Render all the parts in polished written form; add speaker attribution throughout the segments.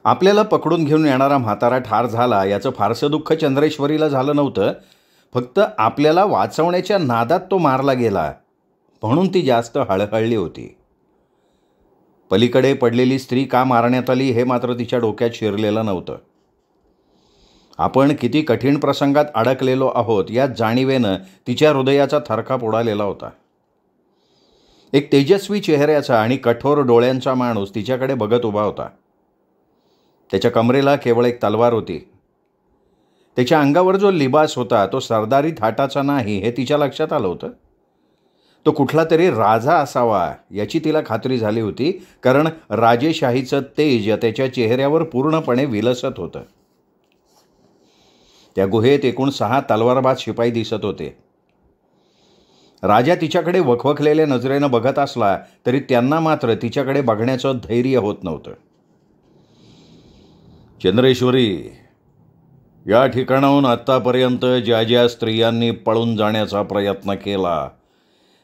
Speaker 1: आपल्याला पकडून घेऊन येणारा म्हातारा ठार झाला याचं फारसं दुःख चंद्रेश्वरीला झालं नव्हतं. फक्त आपल्याला वाचवण्याच्या नादात तो मारला गेला म्हणून ती जास्त हळहळली होती. पलीकडे पडलेली स्त्री का मारण्यात आली हे मात्र तिच्या डोक्यात शिरलेलं नव्हतं. आपण किती कठीण प्रसंगात अडकलेलो आहोत या जाणीवेनं तिच्या हृदयाचा थरकाप उडालेला होता. एक तेजस्वी चेहऱ्याचा आणि कठोर डोळ्यांचा माणूस तिच्याकडे बघत उभा होता. त्याच्या कमरेला केवळ एक तलवार होती. त्याच्या अंगावर जो लिबास होता तो सरदारी थाटाचा नाही हे तिच्या लक्षात आलं होतं. तो कुठला तरी राजा असावा याची तिला खात्री झाली होती, कारण राजेशाहीचं तेज त्याच्या चेहऱ्यावर पूर्णपणे विलसत होतं. त्या गुहेत एकूण 6 तलवारबाज शिपाई दिसत होते. राजा तिच्याकडे वखवखलेल्या नजरेनं बघत असला तरी त्यांना मात्र तिच्याकडे बघण्याचं धैर्य होत नव्हतं. चंद्रेश्वरी, या ठिकाणाहून आत्तापर्यंत ज्या ज्या स्त्रियांनी पळून जाण्याचा प्रयत्न केला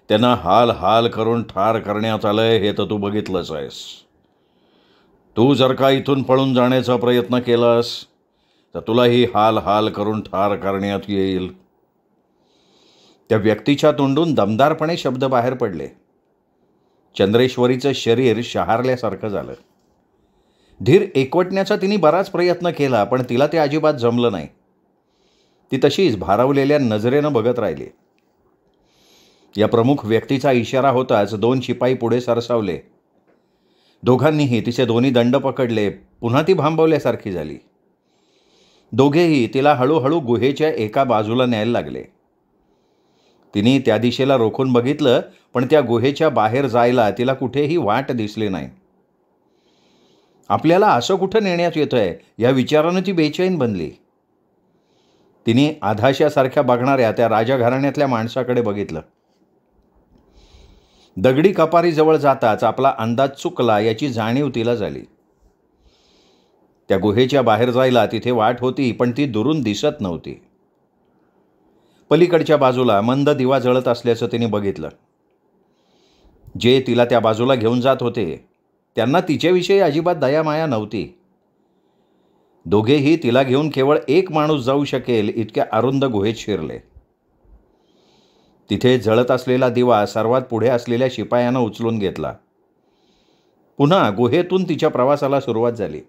Speaker 1: त्यांना हाल हाल करून ठार करण्यात आलंय हे तर तू बघितलंच आहेस. तू जर का इथून पळून जाण्याचा प्रयत्न केलास तर तुलाही हाल हाल करून ठार करण्यात येईल. त्या व्यक्तीच्या तोंडून दमदारपणे शब्द बाहेर पडले. चंद्रेश्वरीचं शरीर शहारल्यासारखं झालं. धीर एकवटण्याचा तिने बराच प्रयत्न केला पण तिला ते अजिबात जमलं नाही. ती तशीच भारावलेल्या नजरेनं बघत राहिली. या प्रमुख व्यक्तीचा इशारा होताच 2 शिपाई पुढे सरसावले. दोघांनीही तिचे दोन्ही दंड पकडले. पुन्हा ती भांबवल्यासारखी झाली. दोघेही तिला हळूहळू गुहेच्या एका बाजूला न्यायला लागले. तिने त्या दिशेला रोखून बघितलं पण त्या गुहेच्या बाहेर जायला तिला कुठेही वाट दिसली नाही. आपल्याला असं कुठं नेण्यात येतंय या विचारानं ती बेचैन बनली. तिने आधाशासारख्या बघणाऱ्या त्या राजघराण्यातल्या माणसाकडे बघितलं. दगडी कपारीजवळ जाताच आपला अंदाज चुकला याची जाणीव तिला झाली. त्या गुहेच्या बाहेर जायला तिथे वाट होती पण ती दुरून दिसत नव्हती. पलीकडच्या बाजूला मंद दिवा जळत असल्याचं तिने बघितलं. जे तिला त्या बाजूला घेऊन जात होते त्यांना तिच्याविषयी अजिबात दयामाया नव्हती. दोघेही तिला घेऊन केवळ एक माणूस जाऊ शकेल इतक्या अरुंद गुहेत शिरले. तिथे जळत असलेला दिवा सर्वात पुढे असलेल्या शिपायानं उचलून घेतला. पुन्हा गुहेतून तिच्या प्रवासाला सुरुवात झाली.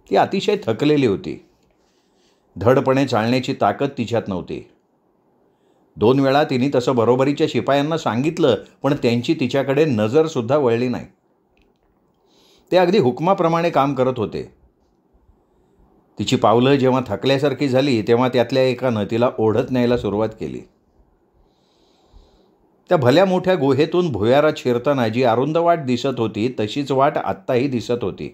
Speaker 1: ती अतिशय थकलेली होती. धडपणे चालण्याची ताकद तिच्यात नव्हती. 2 वेळा तिने तसं बरोबरीच्या शिपायांना सांगितलं पण त्यांची तिच्याकडे नजरसुद्धा वळली नाही. ते अगदी हुकमाप्रमाणे काम करत होते. तिची पावलं जेव्हा थकल्यासारखी झाली तेव्हा त्यातल्या एकानं तिला ओढत न्यायला सुरुवात केली. त्या भल्या मोठ्या गुहेतून भुयारात शिरताना जी अरुंद वाट दिसत होती तशीच वाट आत्ताही दिसत होती.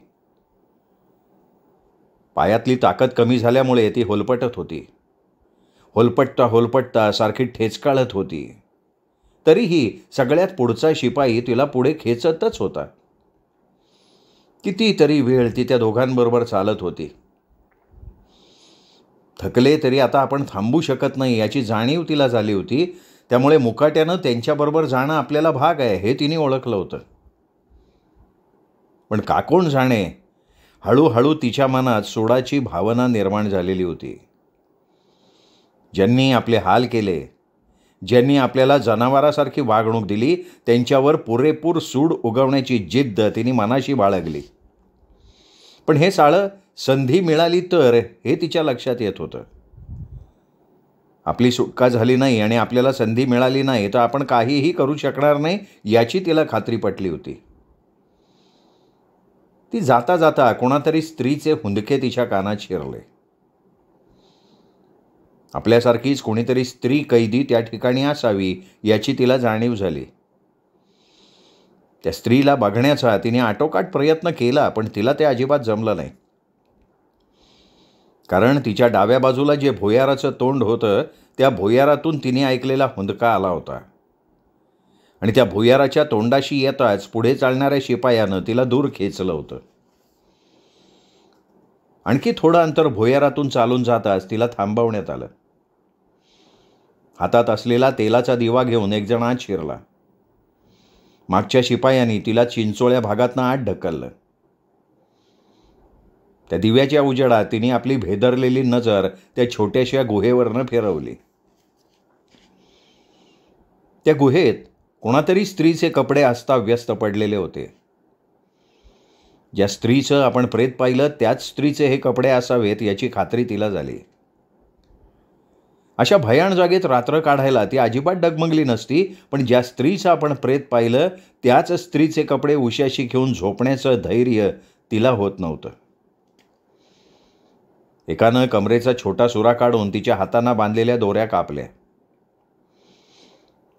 Speaker 1: पायातली ताकद कमी झाल्यामुळे ती होलपटत होती. होलपटता होलपटता सारखी ठेचकाळत होती. तरीही सगळ्यात पुढचा शिपाई तिला पुढे खेचतच होता. कितीतरी वेळ ती त्या दोघांबरोबर चालत होती. थकले तरी आता आपण थांबू शकत नाही याची जाणीव तिला झाली होती. त्यामुळे मुकाट्यानं त्यांच्याबरोबर जाणं आपल्याला भाग आहे हे तिने ओळखलं होतं. पण का कोण जाणे, हळूहळू तिच्या मनात सोडाची भावना निर्माण झालेली होती. ज्यांनी आपले हाल केले, ज्यांनी आपल्याला जनावरासारखी वागणूक दिली त्यांच्यावर पुरेपूर सूड उगवण्याची जिद्द तिने मनाशी बाळगली. पण हे साळं संधी मिळाली तर हे तिच्या लक्षात येत होतं. आपली सुटका झाली नाही आणि आपल्याला संधी मिळाली नाही तर आपण काहीही करू शकणार नाही याची तिला खात्री पटली होती. ती जाता जाता कोणातरी स्त्रीचे हुंदके तिच्या कानात शिरले. आपल्यासारखीच कोणीतरी स्त्री कैदी त्या ठिकाणी असावी याची तिला जाणीव झाली. त्या स्त्रीला बघण्याचा तिने आटोकाट प्रयत्न केला पण तिला ते अजिबात जमलं नाही. कारण तिच्या डाव्या बाजूला जे भुयाराचं तोंड होतं त्या भुयारातून तिने ऐकलेला हुंदका आला होता. आणि त्या भुयाराच्या तोंडाशी येताच पुढे चालणाऱ्या शिपायानं तिला दूर खेचलं होतं. आणखी थोडं अंतर भुयारातून चालून जाताच तिला थांबवण्यात आलं. हातात असलेला तेलाचा दिवा घेऊन एक जण आत शिरला. मागच्या शिपायांनी तिला चिंचोळ्या भागातनं आत ढकललं. त्या दिव्याच्या उजेडात तिने आपली भेदरलेली नजर त्या छोट्याशा गुहेवरनं फिरवली. त्या गुहेत कोणातरी स्त्रीचे कपडे अस्ताव्यस्त पडलेले होते. ज्या स्त्रीचं आपण प्रेत पाहिलं त्याच स्त्रीचे हे कपडे असावेत याची खात्री तिला झाली. अशा भयाण जागेत रात्र काढायला ती अजिबात डगमगली नसती, पण ज्या स्त्रीचं आपण प्रेत पाहिलं त्याच स्त्रीचे कपडे उशाशी घेऊन झोपण्याचं धैर्य तिला होत नव्हतं. एकानं कमरेचा छोटा सुरा काढून तिच्या हातांना बांधलेल्या दोऱ्या कापल्या.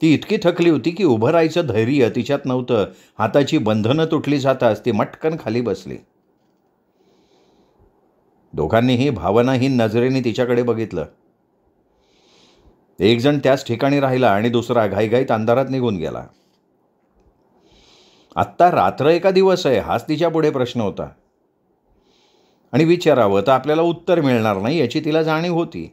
Speaker 1: ती इतकी थकली होती की उभं राहायचं धैर्य तिच्यात नव्हतं. हाताची बंधनं तुटली जाताच ती मटकन खाली बसली. दोघांनीही भावनाहीन नजरेने तिच्याकडे बघितलं. एक जण त्याच ठिकाणी राहिला आणि दुसरा घाईघाईत अंधारात निघून गेला. आत्ता रात्र एका दिवस आहे हाच तिच्या पुढे प्रश्न होता. आणि विचारावं तर आपल्याला उत्तर मिळणार नाही याची तिला जाणीव होती.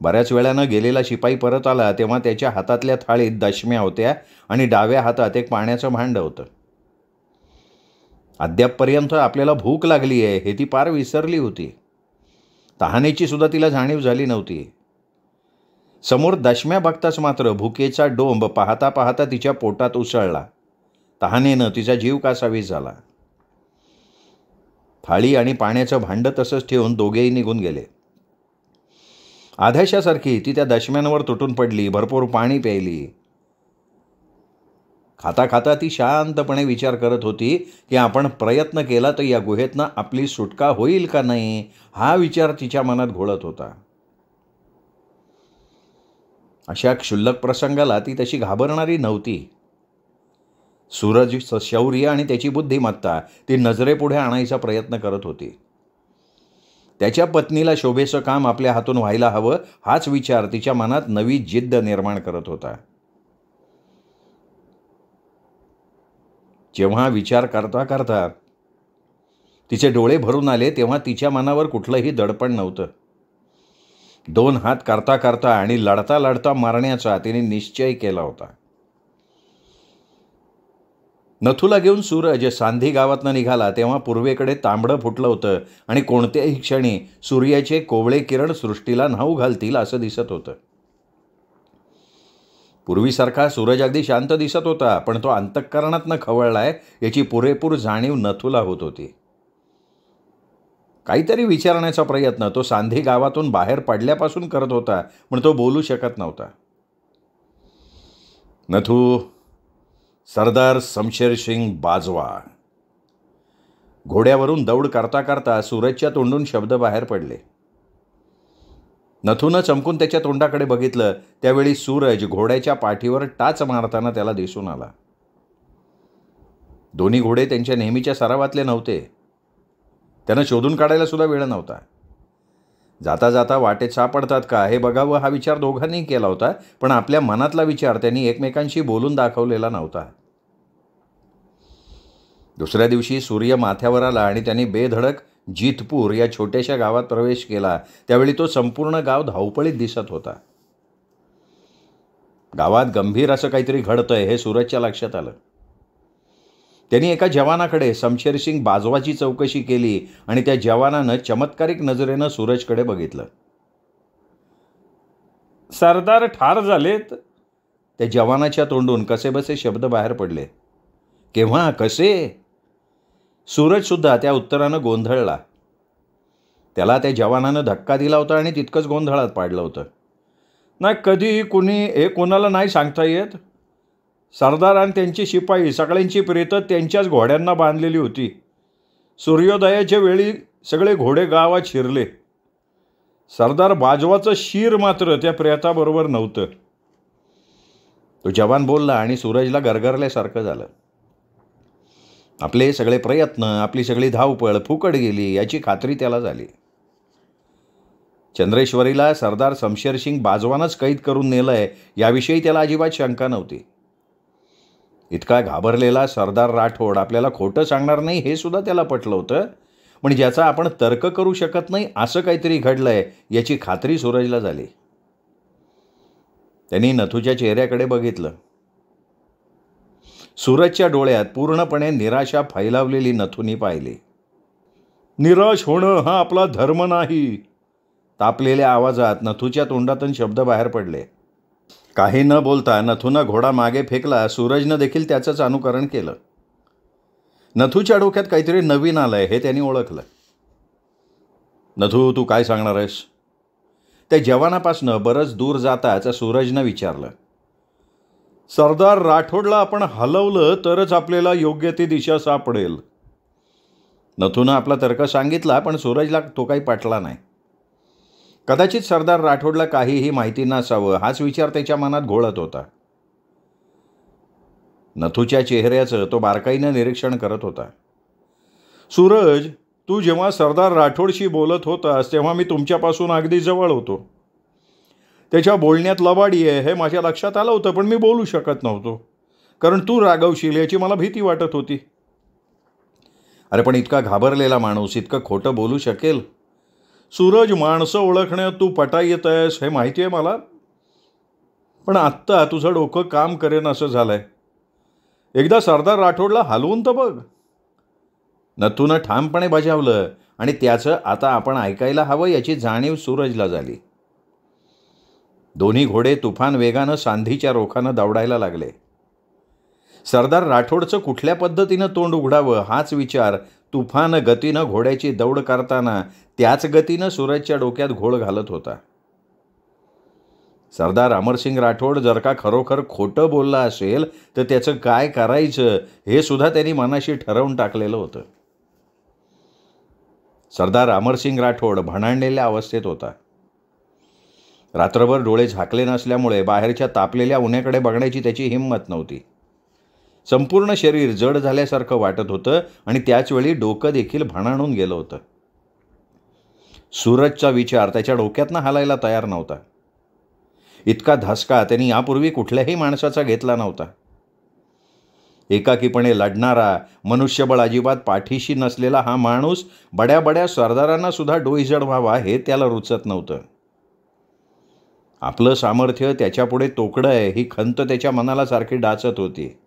Speaker 1: बऱ्याच वेळानं गेलेला शिपाई परत आला तेव्हा त्याच्या हातातल्या थाळीत दशम्या होत्या आणि डाव्या हातात एक पाण्याचं भांडं होतं. अद्यापपर्यंत आपल्याला भूक लागली आहे हे ती पार विसरली होती. तहानेची सुद्धा तिला जाणीव झाली नव्हती. समोर दशम्या बघताच मात्र भुकेचा डोंब पाहता पाहता तिच्या पोटात उसळला. तहानेनं तिचा जीव कासावीस झाला. थाळी आणि पाण्याचं भांडं तसंच ठेवून दोघेही निघून गेले. आधाशासारखी ती त्या दशम्यांवर तुटून पडली. भरपूर पाणी प्यायली. खाता खाता ती शांतपणे विचार करत होती की आपण प्रयत्न केला तर या गुहेतनं आपली सुटका होईल का नाही हा विचार तिच्या मनात घोळत होता. अशा क्षुल्लक प्रसंगाला ती तशी घाबरणारी नव्हती. सूरज शौर्य आणि त्याची बुद्धिमत्ता ती नजरेपुढे आणायचा प्रयत्न करत होती. त्याच्या पत्नीला शोभेचं काम आपल्या हातून व्हायला हवं हाच विचार तिच्या मनात नवी जिद्द निर्माण करत होता. जेव्हा विचार करता करता तिचे डोळे भरून आले तेव्हा तिच्या मनावर कुठलंही दडपण नव्हतं. 2 हात करता करता आणि लढता लढता मारण्याचा तिने निश्चय केला होता. नथूला घेऊन सूरज सांधी गावातनं निघाला तेव्हा पूर्वेकडे तांबडं फुटलं होतं आणि कोणत्याही क्षणी सूर्याचे कोवळे किरण सृष्टीला न्हाऊ घालतील असं दिसत होतं. पूर्वीसारखा सूरज अगदी शांत दिसत होता, पण तो अंतःकरणातनं खवळलाय याची पुरेपूर जाणीव नथूला होत होती. काहीतरी विचारण्याचा प्रयत्न तो सांधी गावातून बाहेर पडल्यापासून करत होता, पण तो बोलू शकत नव्हता. नथू, सरदार शमशेरसिंग बाजवा. घोड्यावरून दौड करता करता सूरजच्या तोंडून शब्द बाहेर पडले. नथूनं चमकून त्याच्या तोंडाकडे बघितलं त्यावेळी सूरज घोड्याच्या पाठीवर टाच मारताना त्याला दिसून आला. दोन्ही घोडे त्यांच्या नेहमीच्या सरावातले नव्हते. त्यांना शोधून काढायला सुद्धा वेळ नव्हता. जाता जाता वाटेत सापडतात का हे बघावं हा विचार दोघांनी केला होता, पण आपल्या मनातला विचार त्यांनी एकमेकांशी बोलून दाखवलेला नव्हता. दुसऱ्या दिवशी सूर्य माथ्यावर आला आणि त्यांनी बेधडक जीतपूर या छोट्याशा गावात प्रवेश केला. त्यावेळी तो संपूर्ण गाव धावपळीत दिसत होता. गावात गंभीर असं काहीतरी घडतंय हे सूरजच्या लक्षात आलं. त्यांनी एका जवानाकडे शमशेरसिंग बाजवाची चौकशी केली आणि त्या जवानानं चमत्कारिक नजरेनं सूरजकडे बघितलं. सरदार ठार झालेत? त्या जवानाच्या तोंडून कसेबसे शब्द बाहेर पडले. केव्हा? कसे? सूरजसुद्धा त्या उत्तरानं गोंधळला. त्याला त्या जवानानं धक्का दिला होता आणि तितकंच गोंधळात पाडलं होतं. नाही, कधी कुणी हे कोणाला नाही सांगता येत. सरदार आणि त्यांचे शिपाई सगळ्यांची प्रेतं त्यांच्याच घोड्यांना बांधलेली होती. सूर्योदयाच्या वेळी सगळे घोडे गावात शिरले. सरदार बाजवाचं शीर मात्र त्या प्रेताबरोबर नव्हतं. तो जवान बोलला आणि सूरजला गरगरल्यासारखं झालं. आपले सगळे प्रयत्न, आपली सगळी धावपळ फुकट गेली याची खात्री त्याला झाली. चंद्रेश्वरीला सरदार शमशेरसिंग बाजवानंच कैद करून नेलंय याविषयी त्याला अजिबात शंका नव्हती. इतका घाबरलेला सरदार राठोड आपल्याला खोटं सांगणार नाही हे सुद्धा त्याला पटलं होतं, पण ज्याचा आपण तर्क करू शकत नाही असं काहीतरी घडलंय याची खात्री सूरजला झाली. त्यांनी नथूच्या चेहऱ्याकडे बघितलं. सूरजच्या डोळ्यात पूर्णपणे निराशा फैलावलेली नथूनी पाहिली. निराश होणं हा आपला धर्म नाही. तापलेल्या आवाजात नथूच्या तोंडातून शब्द बाहेर पडले. काही न बोलता नथूनं घोडा मागे फेकला. सूरजनं देखील त्याचंच अनुकरण केलं. नथूच्या डोक्यात काहीतरी नवीन आलंय हे त्यांनी ओळखलं. नथू, तू काय सांगणार आहेस? त्या जवानापासनं बरंच दूर जाताच सूरजनं विचारलं. सरदार राठोडला आपण हलवलं तरच आपल्याला योग्य ती दिशा सापडेल. नथूनं आपला तर्क सांगितला, पण सूरजला तो काही पटला नाही. कदाचित सरदार राठोडला काहीही माहिती नसावं हाच विचार त्याच्या मनात घोळत होता. नथूच्या चेहऱ्याचं तो बारकाईनं निरीक्षण करत होता. सूरज, तू जेव्हा सरदार राठोडशी बोलत होतास तेव्हा मी तुमच्यापासून अगदी जवळ होतो. त्याच्या बोलण्यात लबाडी आहे हे माझ्या लक्षात आलं होतं, पण मी बोलू शकत नव्हतो कारण तू रागवशील याची मला भीती वाटत होती. अरे पण इतका घाबरलेला माणूस इतकं खोटं बोलू शकेल? सूरज, माणसं ओळखण्यात तू पटाई येत आहेस हे माहिती आहे मला, पण आत्ता तुझं डोकं काम करेन असं झालंय. एकदा सरदार राठोडला हलवून तर बघ. नथूनं ठामपणे बजावलं आणि त्याचं आता आपण ऐकायला हवं याची जाणीव सूरजला झाली. दोन्ही घोडे तुफान वेगानं सांधीच्या रोखानं दौडायला लागले. सरदार राठोडचं कुठल्या पद्धतीनं तोंड उघडावं हाच विचार तुफान गतीनं घोड्याची दौड करताना त्याच गतीनं सूरजच्या डोक्यात घोळ घालत होता. सरदार अमरसिंग राठोड जर का खरोखर खोटं बोलला असेल तर त्याचं काय करायचं हे सुद्धा त्यांनी मनाशी ठरवून टाकलेलं होतं. सरदार अमरसिंग राठोड भणाणलेल्या अवस्थेत होता. रात्रभर डोळे झाकले नसल्यामुळे बाहेरच्या तापलेल्या उन्हाकडे बघण्याची त्याची हिंमत नव्हती. संपूर्ण शरीर जड झाल्यासारखं वाटत होतं आणि त्याचवेळी डोकं देखील भणाणून गेलं होतं. सूरजचा विचार त्याच्या डोक्यातनं हालायला तयार नव्हता. इतका धसका त्यांनी यापूर्वी कुठल्याही माणसाचा घेतला नव्हता. एकाकीपणे लढणारा, मनुष्यबळ अजिबात पाठीशी नसलेला हा माणूस बड्या बड्या सरदारांना सुद्धा डोईजड व्हावा हे त्याला रुचत नव्हतं. आपलं सामर्थ्य त्याच्यापुढे तोकडं आहे ही खंत त्याच्या मनाला सारखी डाचत होती.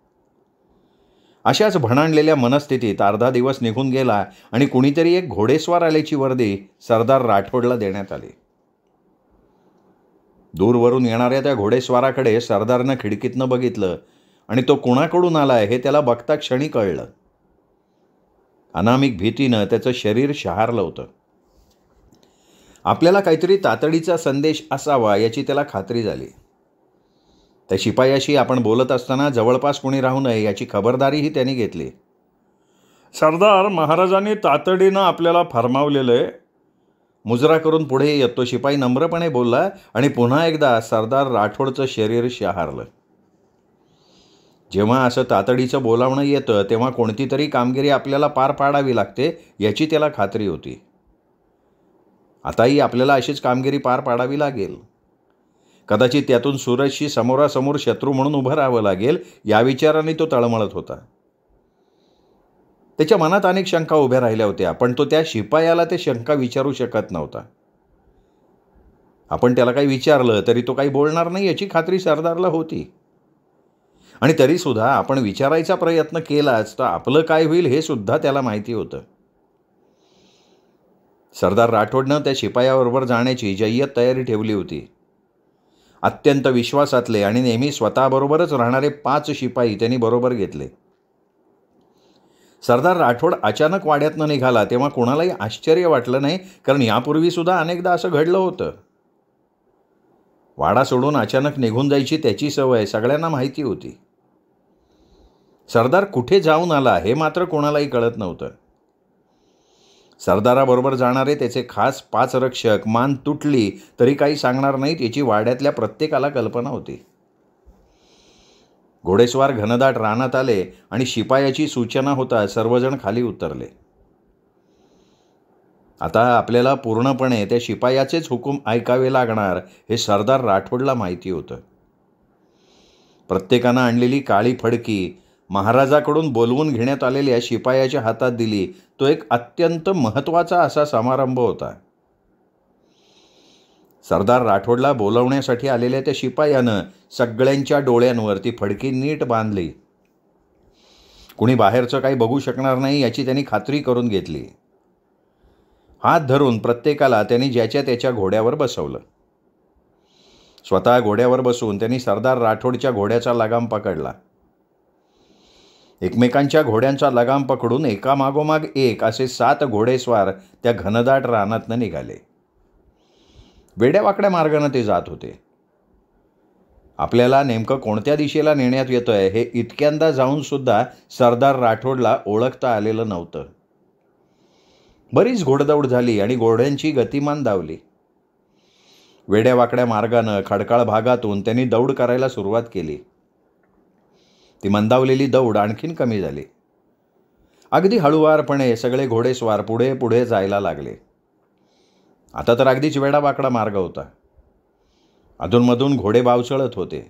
Speaker 1: अशाच भणाणलेल्या मनस्थितीत अर्धा दिवस निघून गेला आणि कुणीतरी एक घोडेस्वार आल्याची वर्दी सरदार राठोडला देण्यात आली. दूरवरून येणाऱ्या त्या घोडेस्वाराकडे सरदारनं खिडकीतनं बघितलं आणि तो कुणाकडून आलाय हे त्याला बघता क्षणी कळलं. अनामिक भीतीनं त्याचं शरीर शहारलं होतं. आपल्याला काहीतरी तातडीचा संदेश असावा याची त्याला खात्री झाली. त्या शिपायाशी आपण बोलत असताना जवळपास कोणी राहू नये याची खबरदारीही त्यांनी घेतली. सरदार, महाराजांनी तातडीनं आपल्याला फरमावलेलं आहे. मुजरा करून पुढे येतो शिपाई नम्रपणे बोलला आणि पुन्हा एकदा सरदार राठोडचं शरीर शहारलं. जेव्हा असं तातडीचं बोलावणं येतं तेव्हा कोणती तरी कामगिरी आपल्याला पार पाडावी लागते याची त्याला खात्री होती. आताही आपल्याला अशीच कामगिरी पार पाडावी लागेल. कदाचित त्यातून सूरजशी समोरासमोर शत्रू म्हणून उभं राहावं लागेल या विचाराने तो तळमळत होता. त्याच्या मनात अनेक शंका उभ्या राहिल्या होत्या, पण तो त्या शिपायाला ते शंका विचारू शकत नव्हता. आपण त्याला काही विचारलं तरी तो काही बोलणार नाही याची खात्री सरदारला होती. आणि तरीसुद्धा आपण विचारायचा प्रयत्न केलाच तर आपलं काय होईल हे सुद्धा त्याला माहिती होतं. सरदार राठोडनं त्या शिपायाबरोबर जाण्याची जय्यत तयारी ठेवली होती. अत्यंत विश्वासातले आणि नेहमी स्वतःबरोबरच राहणारे 5 शिपाई त्यांनी बरोबर घेतले. सरदार राठोड अचानक वाड्यातनं निघाला तेव्हा कोणालाही आश्चर्य वाटलं नाही, कारण यापूर्वी सुद्धा अनेकदा असं घडलं होतं. वाडा सोडून अचानक निघून जायची त्याची सवय सगळ्यांना माहिती होती. सरदार कुठे जाऊन आला हे मात्र कोणालाही कळत नव्हतं. सरदाराबरोबर जाणारे त्याचे खास 5 रक्षक मान तुटली तरी काही सांगणार नाहीत याची वाड्यातल्या प्रत्येकाला कल्पना होती. घोडेस्वार घनदाट रानात आले आणि शिपायाची सूचना होता सर्वजण खाली उतरले. आता आपल्याला पूर्णपणे त्या शिपायाचेच हुकूम ऐकावे लागणार हे सरदार राठोडला माहिती होतं. प्रत्येकानं आणलेली काळी फडकी महाराजाकडून बोलवून घेण्यात आलेल्या शिपायाच्या हातात दिली. तो एक अत्यंत महत्त्वाचा असा समारंभ होता. सरदार राठोडला बोलवण्यासाठी आलेल्या त्या शिपायानं सगळ्यांच्या डोळ्यांवर ती फडकी नीट बांधली. कुणी बाहेरचं काही बघू शकणार नाही याची त्यांनी खात्री करून घेतली. हात धरून प्रत्येकाला त्यांनी ज्याच्या त्याच्या घोड्यावर बसवलं. स्वतः घोड्यावर बसून त्यांनी सरदार राठोडच्या घोड्याचा लगाम पकडला. एकमेकांच्या घोड्यांचा लगाम पकडून एकामागोमाग एक असे 7 घोडेस्वार त्या घनदाट रानातनं निघाले. वेड्यावाकड्या मार्गानं ते जात होते. आपल्याला नेमकं कोणत्या दिशेला नेण्यात येतंय हे इतक्यांदा जाऊन सुद्धा सरदार राठोडला ओळखता आलेलं नव्हतं. बरीच घोडदौड झाली आणि घोड्यांची गतिमान धावली. वेड्यावाकड्या मार्गानं खडकाळ भागातून त्यांनी दौड करायला सुरुवात केली. ती मंदावलेली दौड आणखीन कमी झाली. अगदी हळुवारपणे सगळे घोडेस्वार पुढे पुढे जायला लागले. आता तर अगदीच वेडावाकडा मार्ग होता. अधूनमधून घोडे बावचळत होते.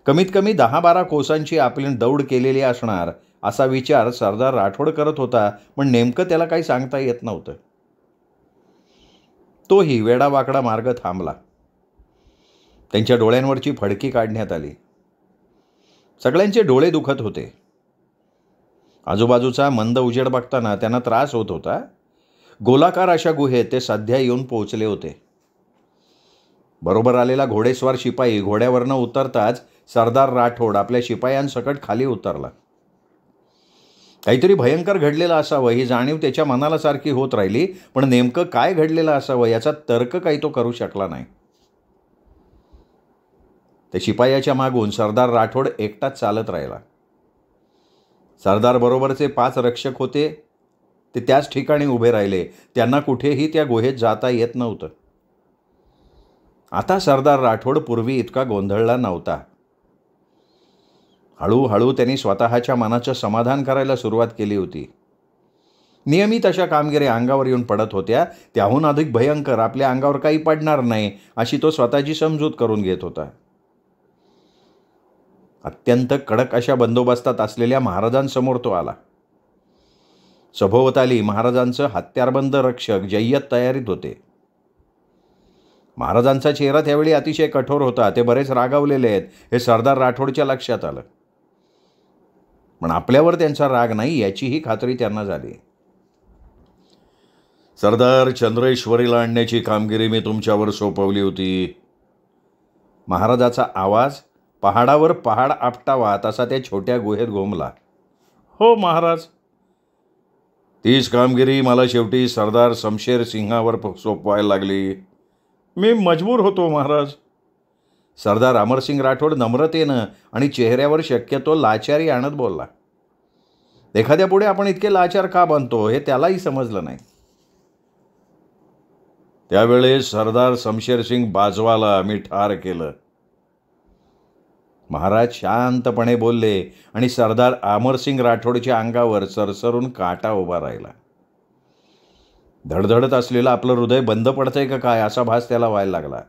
Speaker 1: कमीत कमी 10-12 कोसांची आपली दौड केलेली असणार असा विचार सरदार राठोड करत होता, पण नेमकं त्याला काही सांगता येत नव्हतं. तोही वेडावाकडा मार्ग थांबला. त्यांच्या डोळ्यांवरची फडकी काढण्यात आली. सगळ्यांचे डोळे दुखत होते. आजूबाजूचा मंद उजेड बघताना त्यांना त्रास होत होता. गोलाकार अशा गुहेत ते सध्या येऊन पोहोचले होते. बरोबर आलेला घोडेस्वार शिपाई घोड्यावरनं उतरताच सरदार राठोड आपल्या शिपायांसकट खाली उतरला. काहीतरी भयंकर घडलेलं असावं ही जाणीव त्याच्या मनाला सारखी होत राहिली, पण नेमकं काय घडलेलं असावं याचा तर्क काही तो करू शकला नाही. त्या शिपायाच्या मागून सरदार राठोड एकटाच चालत राहिला. सरदार बरोबरचे 5 रक्षक होते. ते त्याच ठिकाणी उभे राहिले. त्यांना कुठेही त्या गुहेत जाता येत नव्हतं. आता सरदार राठोड पूर्वी इतका गोंधळला नव्हता. हळूहळू त्यांनी स्वतःच्या मनाचं समाधान करायला सुरुवात केली होती. नियमित अशा कामगिऱ्या अंगावर येऊन पडत होत्या. त्याहून अधिक भयंकर आपल्या अंगावर काही पडणार नाही अशी तो स्वतःची समजूत करून घेत होता. अत्यंत कडक अशा बंदोबस्तात असलेल्या महाराजांसमोर तो आला. सभोवताली महाराजांचं हत्यारबंद रक्षक जय्यत तयारीत होते. महाराजांचा चेहरा त्यावेळी अतिशय कठोर होता. ते बरेच रागावलेले आहेत हे सरदार राठोडच्या लक्षात आलं. पण आपल्यावर त्यांचा राग नाही याचीही खात्री त्यांना झाली. सरदार, चंद्रेश्वरीला आणण्याची कामगिरी मी तुमच्यावर सोपवली होती. महाराजाचा आवाज पहाडावर पहाड आपटावा तसा त्या छोट्या गुहेत घुमला. हो महाराज. तीच कामगिरी मला शेवटी सरदार शमशेर सिंहावर सोपवायला लागली. मी मजबूर होतो महाराज. सरदार अमरसिंग राठोड नम्रतेनं आणि चेहऱ्यावर शक्यतो लाचारी आणत बोलला. एखाद्यापुढे आपण इतके लाचार का बनतो हे त्यालाही समजलं नाही. त्यावेळेस सरदार शमशेरसिंग बाजवाला मी ठार केलं. महाराज शांतपणे बोलले आणि सरदार अमरसिंग राठोडच्या अंगावर सरसरून काटा उभा राहिला. धडधडत असलेलं आपलं हृदय बंद पडतंय का काय असा भास त्याला व्हायला लागला.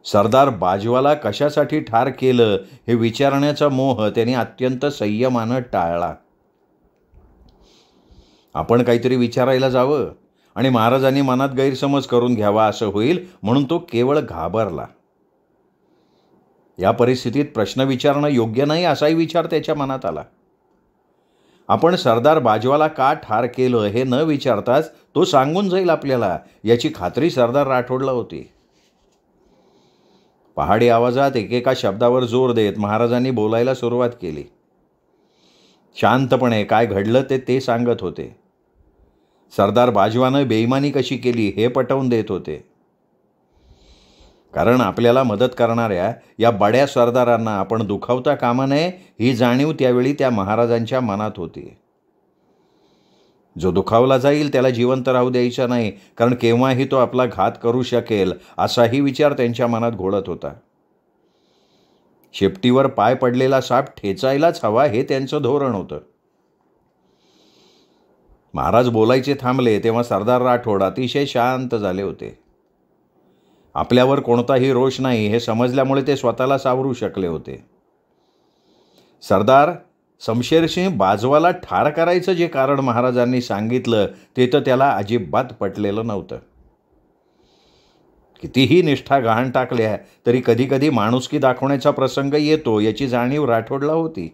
Speaker 1: सरदार बाजवाला कशासाठी ठार केलं हे विचारण्याचा मोह त्याने अत्यंत संयमानं टाळला. आपण काहीतरी विचारायला जावं आणि महाराजांनी मनात गैरसमज करून घ्यावा असं होईल म्हणून तो केवळ घाबरला. या परिस्थितीत प्रश्न विचारणं योग्य नाही असाही विचार त्याच्या मनात आला. आपण सरदार बाजवाला का ठार केलं हे न विचारताच तो सांगून जाईल आपल्याला याची खात्री सरदार राठोडला होती. पहाडी आवाजात एकेका शब्दावर जोर देत महाराजांनी बोलायला सुरुवात केली. शांतपणे काय घडलं ते सांगत होते. सरदार बाजवानं बेईमानी कशी केली हे पटवून देत होते. कारण आपल्याला मदत करणाऱ्या या बड्या सरदारांना आपण दुखावता कामा नये ही जाणीव त्यावेळी त्या महाराजांच्या मनात होती. जो दुखावला जाईल त्याला जिवंत राहू द्यायचा नाही, कारण केव्हाही तो आपला घात करू शकेल असाही विचार त्यांच्या मनात घोळत होता. शेपटीवर पाय पडलेला साप ठेचायलाच हवा हे त्यांचं धोरण होतं. महाराज बोलायचे थांबले तेव्हा सरदार राठोड अतिशय शांत झाले होते. आपल्यावर कोणताही रोष नाही हे समजल्यामुळे ते स्वतःला सावरू शकले होते. सरदार शमशेरसिंह बाजवाला ठार करायचं जे कारण महाराजांनी सांगितलं ते तर त्याला अजिबात पटलेलं नव्हतं. कितीही निष्ठा गहाण टाकल्या तरी कधीकधी माणुसकी दाखवण्याचा प्रसंग येतो याची जाणीव राठोडला होती.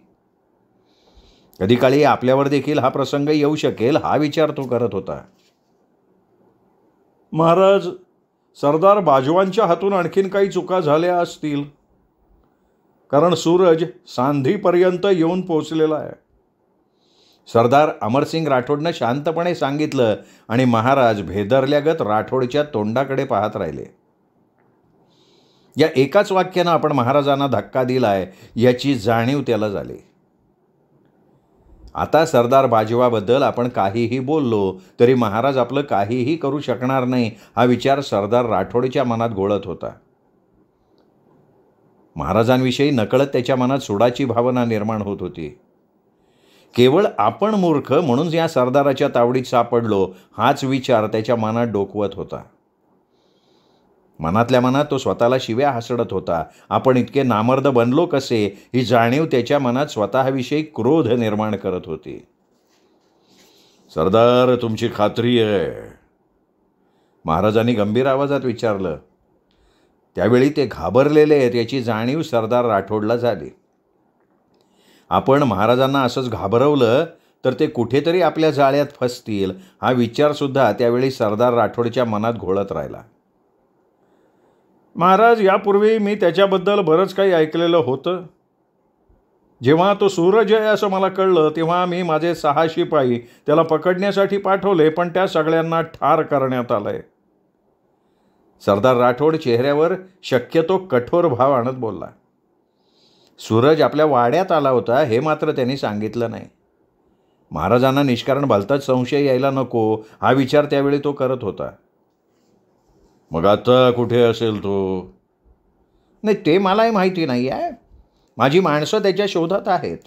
Speaker 1: कधी काळी आपल्यावर देखील हा प्रसंग येऊ शकेल हा विचार तो करत होता. महाराज, सरदार बाजवांच्या हातून आणखीन काही चुका झाल्या असतील, कारण सूरज सांधीपर्यंत येऊन पोचलेला आहे. सरदार अमरसिंग राठोडनं शांतपणे सांगितलं आणि महाराज भेदरल्यागत राठोडच्या तोंडाकडे पाहत राहिले. या एकाच वाक्यानं आपण महाराजांना धक्का दिलाय याची जाणीव त्याला झाली. आता सरदार बाजवाबद्दल आपण काहीही बोललो तरी महाराज आपलं काहीही करू शकणार नाही हा विचार सरदार राठोडच्या मनात घोळत होता. महाराजांविषयी नकळत त्याच्या मनात सुडाची भावना निर्माण होत होती. केवळ आपण मूर्ख म्हणून या सरदाराच्या तावडीत सापडलो हाच विचार त्याच्या मनात डोकवत होता. मनातल्या मनात तो स्वतःला शिव्या हासडत होता. आपण इतके नामर्द बनलो कसे ही जाणीव त्याच्या मनात स्वतःविषयी क्रोध निर्माण करत होती. सरदार, तुमची खात्री आहे? महाराजांनी गंभीर आवाजात विचारलं. त्यावेळी ते घाबरलेले आहेत याची जाणीव सरदार राठोडला झाली. आपण महाराजांना असंच घाबरवलं तर ते कुठेतरी आपल्या जाळ्यात फसतील हा विचारसुद्धा त्यावेळी सरदार राठोडच्या मनात घोळत राहिला. महाराज, यापूर्वी मी त्याच्याबद्दल बरंच काही ऐकलेलं होतं. जेव्हा तो सूरज आहे असं मला कळलं तेव्हा मी माझे 6 शिपाई त्याला पकडण्यासाठी पाठवले, पण त्या सगळ्यांना ठार करण्यात आलंय. सरदार राठोड चेहऱ्यावर शक्यतो कठोर भाव आणत बोलला. सूरज आपल्या वाड्यात आला होता हे मात्र त्यांनी सांगितलं नाही. महाराजांना निष्कारण भलताच संशय यायला नको हा विचार त्यावेळी तो करत होता. मग आता कुठे असेल तो? नाही, ते मलाही माहिती नाही आहे. माझी माणसं त्याच्या शोधात आहेत.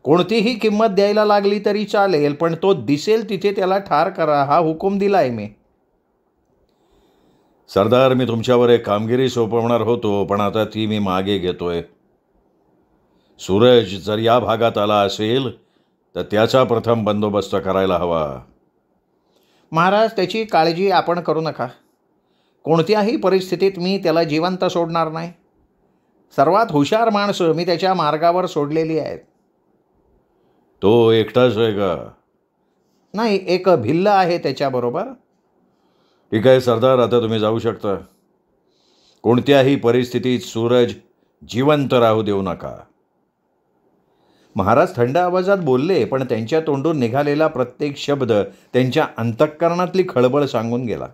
Speaker 1: कोणतीही किंमत द्यायला लागली तरी चालेल, पण तो दिसेल तिथे त्याला ठार करा हा हुकूम दिलाय मी. सरदार, मी तुमच्यावर एक कामगिरी सोपवणार होतो, पण आता ती मी मागे घेतोय. सूरज जर या भागात आला असेल तर त्याचा प्रथम बंदोबस्त करायला हवा. महाराज, त्याची काळजी आपण करू नका. कोणत्याही परिस्थितीत मी त्याला जिवंत सोडणार नाही. सर्वात हुशार माणसं मी त्याच्या मार्गावर सोडलेली आहेत. तो एकटाच आहे का? नाही, एक भिल्ल आहे त्याच्याबरोबर. ठीक आहे सरदार, आता तुम्ही जाऊ शकता. कोणत्याही परिस्थितीत सूरज जिवंत राहू देऊ नका. महाराज थंड आवाजात बोलले, पण त्यांच्या तोंडून निघालेला प्रत्येक शब्द त्यांच्या अंतःकरणातली खळबळ सांगून गेला.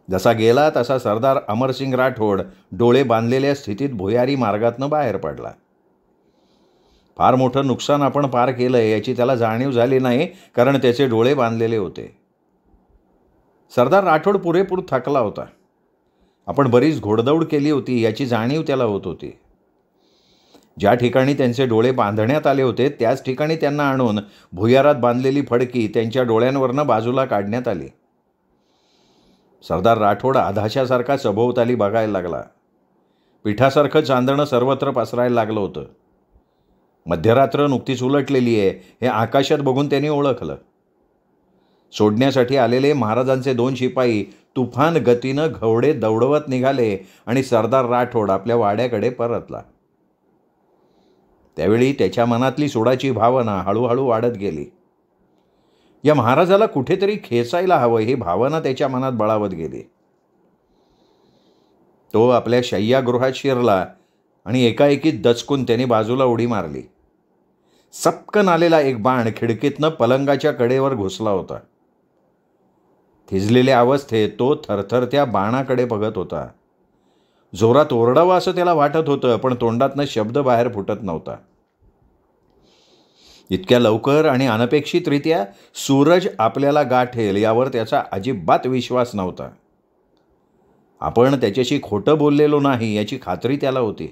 Speaker 1: जसा गेला तसा सरदार अमरसिंग राठोड डोळे बांधलेल्या स्थितीत भुयारी मार्गातनं बाहेर पडला. फार मोठं नुकसान आपण पार केलंय याची त्याला जाणीव झाली नाही, कारण त्याचे डोळे बांधलेले होते. सरदार राठोड पुरेपूर थकला होता. आपण बरीच घोडदौड केली होती याची जाणीव त्याला होत होती. ज्या ठिकाणी त्यांचे डोळे बांधण्यात आले होते त्याच ठिकाणी त्यांना आणून भुयारात बांधलेली फडकी त्यांच्या डोळ्यांवरनं बाजूला काढण्यात आली. सरदार राठोड आधाशासारखा सभोवताली बघायला लागला. पिठासारखं चांदणं सर्वत्र पसरायला लागलं होतं. मध्यरात्र नुकतीच उलटलेली आहे हे आकाशात बघून त्यांनी ओळखलं. सोडण्यासाठी आलेले महाराजांचे 2 शिपाई तुफान गतीनं घोडे दौडवत निघाले आणि सरदार राठोड आपल्या वाड्याकडे परतला. त्यावेळी त्याच्या मनातली सुडाची भावना हळूहळू वाढत गेली. या महाराजाला कुठेतरी खेचायला हवं ही भावना त्याच्या मनात बळावत गेली. तो आपल्या शय्यागृहात शिरला आणि एकाएकी दचकून त्याने बाजूला उडी मारली. सपकन आलेला एक बाण खिडकीतनं पलंगाच्या कडेवर घुसला होता. थिजलेल्या अवस्थेत तो थरथर त्या बाणाकडे बघत होता. जोरात ओरडावं असं त्याला वाटत होतं, पण तोंडातनं शब्द बाहेर फुटत नव्हता. इतक्या लवकर आणि अनपेक्षितरित्या सूरज आपल्याला गाठेल यावर त्याचा अजिबात विश्वास नव्हता. आपण त्याच्याशी खोटं बोललेलो नाही याची खात्री त्याला होती.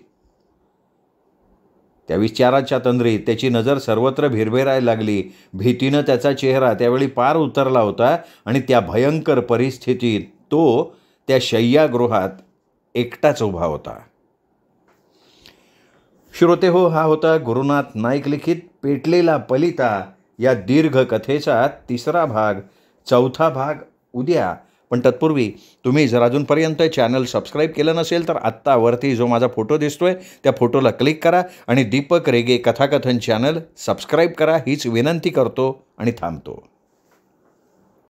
Speaker 1: त्या विचाराच्या तंद्रीत त्याची नजर सर्वत्र भिरभिरायला लागली. भीतीनं त्याचा चेहरा त्यावेळी पार उतरला होता आणि त्या भयंकर परिस्थितीत तो त्या शय्यागृहात एकटाच उभा होता. श्रोते हो, हा होता गुरुनाथ नाईक लिखित पेटलेला पलिता या दीर्घ कथेचा 3रा भाग. 4था भाग उद्या. पण तत्पूर्वी तुम्ही जर अजूनपर्यंत चॅनल सबस्क्राईब केलं नसेल तर आत्ता वरती जो माझा फोटो दिसतोय त्या फोटोला क्लिक करा आणि दीपक रेगे कथाकथन चॅनल सबस्क्राईब करा हीच विनंती करतो आणि थांबतो.